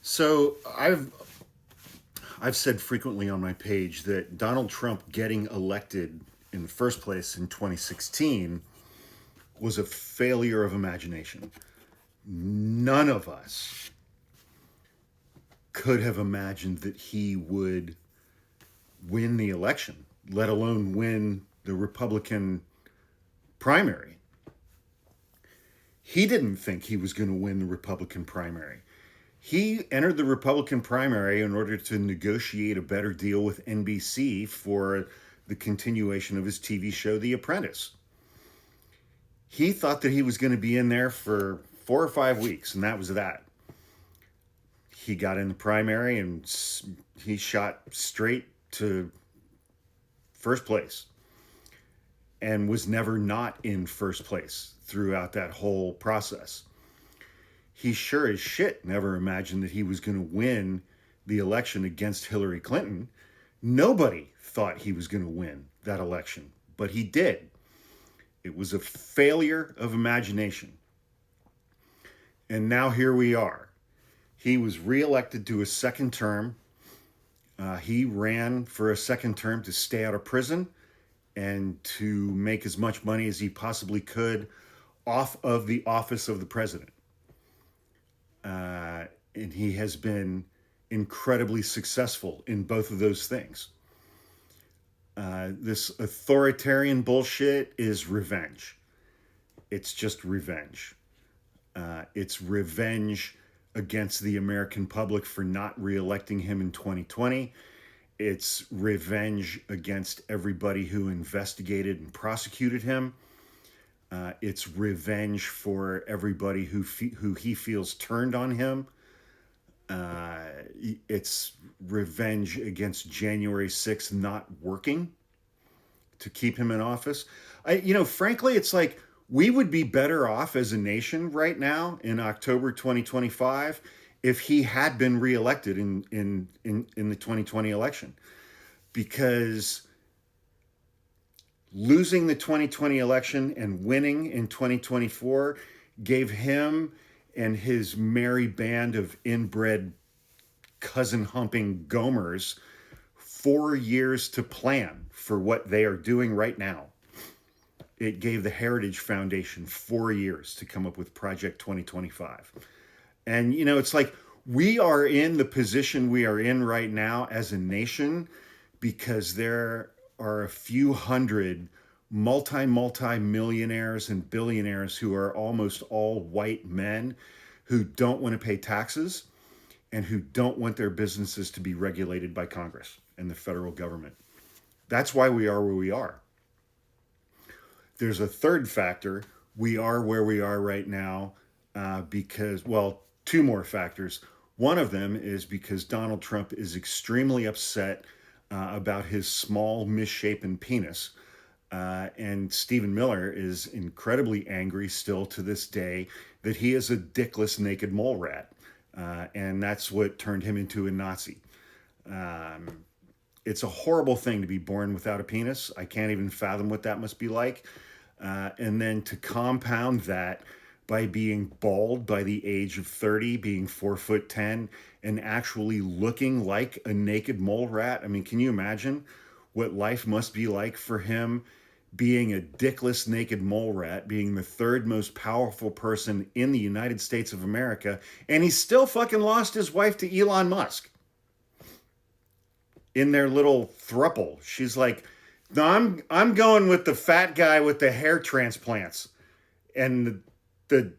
So I've said frequently on my page that Donald Trump getting elected in the first place in 2016 was a failure of imagination. None of us could have imagined that he would win the election, let alone win the Republican primary. He didn't think he was going to win the Republican primary. He entered the Republican primary in order to negotiate a better deal with NBC for the continuation of his TV show, The Apprentice. He thought that he was going to be in there for 4 or 5 weeks, and that was that. He got in the primary and he shot straight to first place and was never not in first place throughout that whole process. He sure as shit never imagined that he was going to win the election against Hillary Clinton. Nobody thought he was going to win that election, but he did. It was a failure of imagination. And now here we are. He was reelected to a second term. He ran for a second term to stay out of prison and to make as much money as he possibly could off of the office of the president. And he has been incredibly successful in both of those things. This authoritarian bullshit is revenge. It's just revenge. It's revenge against the American public for not reelecting him in 2020. It's revenge against everybody who investigated and prosecuted him. It's revenge for everybody who he feels turned on him. It's revenge against January 6th not working to keep him in office. Frankly, it's like we would be better off as a nation right now in October 2025 if he had been reelected in the 2020 election, because losing the 2020 election and winning in 2024 gave him and his merry band of inbred cousin-humping gomers 4 years to plan for what they are doing right now. It gave the Heritage Foundation 4 years to come up with Project 2025. And, it's like we are in the position we are in right now as a nation because there are a few hundred multi-millionaires and billionaires who are almost all white men who don't want to pay taxes and who don't want their businesses to be regulated by Congress and the federal government. That's why we are where we are. There's a third factor. We are where we are right now because, two more factors. One of them is because Donald Trump is extremely upset about his small, misshapen penis. And Stephen Miller is incredibly angry still to this day that he is a dickless naked mole rat. And that's what turned him into a Nazi. It's a horrible thing to be born without a penis. I can't even fathom what that must be like. And then to compound that by being bald by the age of 30, being 4'10", and actually looking like a naked mole rat. I mean, can you imagine what life must be like for him being a dickless naked mole rat, being the third most powerful person in the United States of America, and he still fucking lost his wife to Elon Musk in their little throuple. She's like, no, I'm going with the fat guy with the hair transplants and the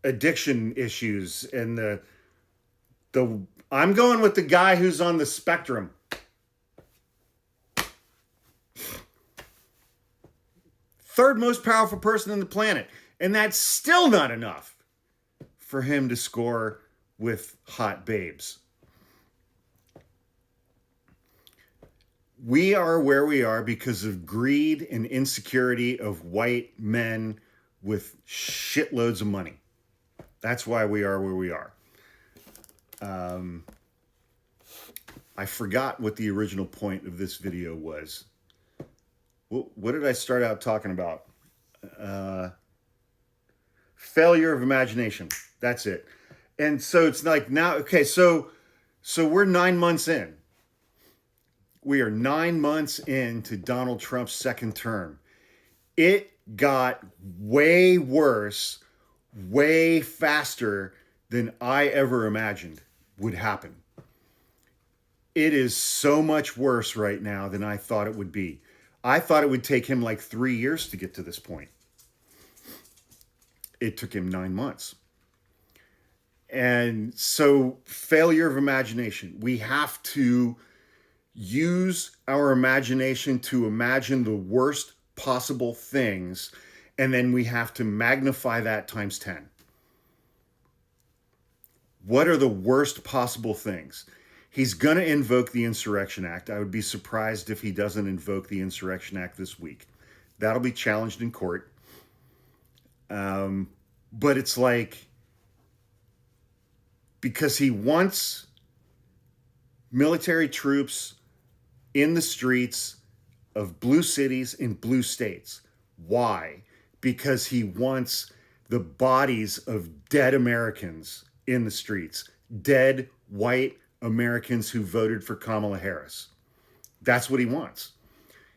addiction issues and the I'm going with the guy who's on the spectrum. Third most powerful person on the planet. And that's still not enough for him to score with hot babes. We are where we are because of greed and insecurity of white men with shitloads of money. That's why we are where we are. I forgot what the original point of this video was. What did I start out talking about? Failure of imagination. That's it. And so it's like now, okay, so So we're 9 months in. We are 9 months into Donald Trump's second term. It got way worse, way faster than I ever imagined would happen. It is so much worse right now than I thought it would be. I thought it would take him like 3 years to get to this point. It took him 9 months. And so, failure of imagination. We have to use our imagination to imagine the worst possible things, and then we have to magnify that times 10. What are the worst possible things? He's going to invoke the Insurrection Act. I would be surprised if he doesn't invoke the Insurrection Act this week. That'll be challenged in court. But it's like, because he wants military troops in the streets of blue cities in blue states. Why? Because he wants the bodies of dead Americans in the streets, dead white Americans who voted for Kamala Harris. That's what he wants.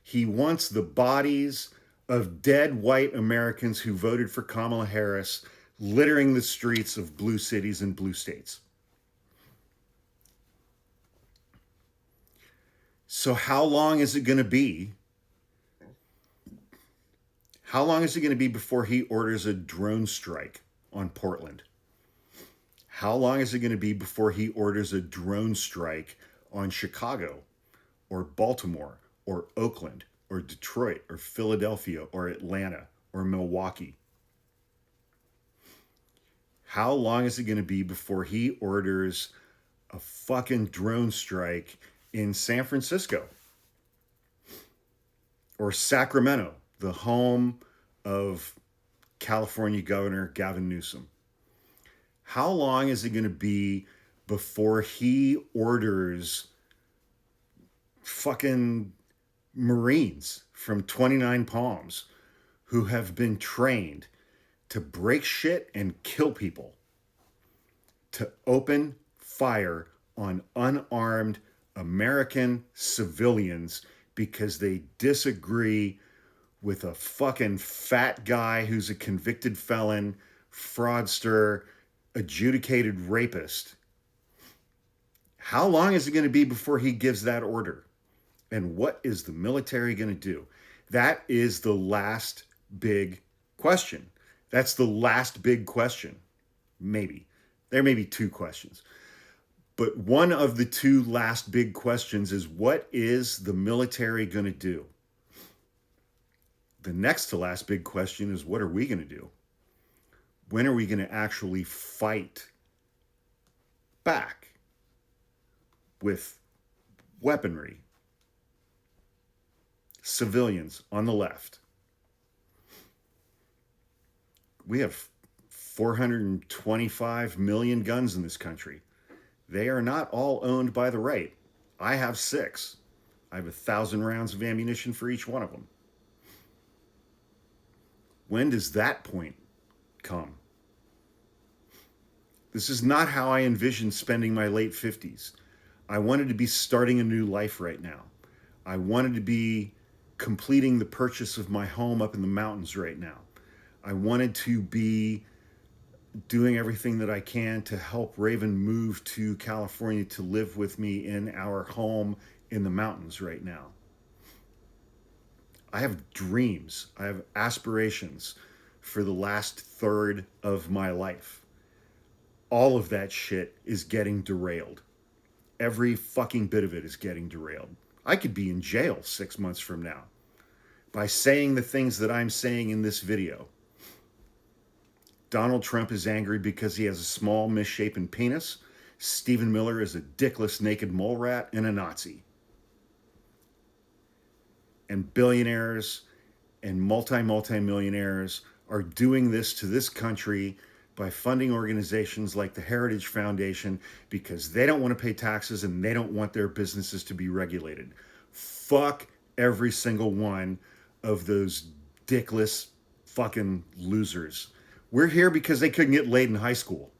He wants the bodies of dead white Americans who voted for Kamala Harris littering the streets of blue cities and blue states. So how long is it going to be? How long is it going to be before he orders a drone strike on Portland? How long is it going to be before he orders a drone strike on Chicago or Baltimore or Oakland or Detroit or Philadelphia or Atlanta or Milwaukee? How long is it going to be before he orders a fucking drone strike in San Francisco or Sacramento, the home of California Governor Gavin Newsom? How long is it going to be before he orders fucking Marines from 29 Palms who have been trained to break shit and kill people to open fire on unarmed American civilians because they disagree with a fucking fat guy who's a convicted felon, fraudster, adjudicated rapist? How long is it going to be before he gives that order? And what is the military going to do? That is the last big question. That's the last big question. Maybe. There may be two questions. But one of the two last big questions is, what is the military going to do? The next to last big question is, what are we going to do? When are we going to actually fight back with weaponry? Civilians on the left. We have 425 million guns in this country. They are not all owned by the right. I have 6. I have 1,000 rounds of ammunition for each one of them. When does that point come? This is not how I envisioned spending my late 50s. I wanted to be starting a new life right now. I wanted to be completing the purchase of my home up in the mountains right now. I wanted to be doing everything that I can to help Raven move to California to live with me in our home in the mountains right now. I have dreams. I have aspirations for the last third of my life. All of that shit is getting derailed. Every fucking bit of it is getting derailed. I could be in jail 6 months from now by saying the things that I'm saying in this video. Donald Trump is angry because he has a small, misshapen penis. Stephen Miller is a dickless, naked mole rat and a Nazi. And billionaires and multi-millionaires are doing this to this country by funding organizations like the Heritage Foundation because they don't want to pay taxes and they don't want their businesses to be regulated. Fuck every single one of those dickless fucking losers. We're here because they couldn't get laid in high school.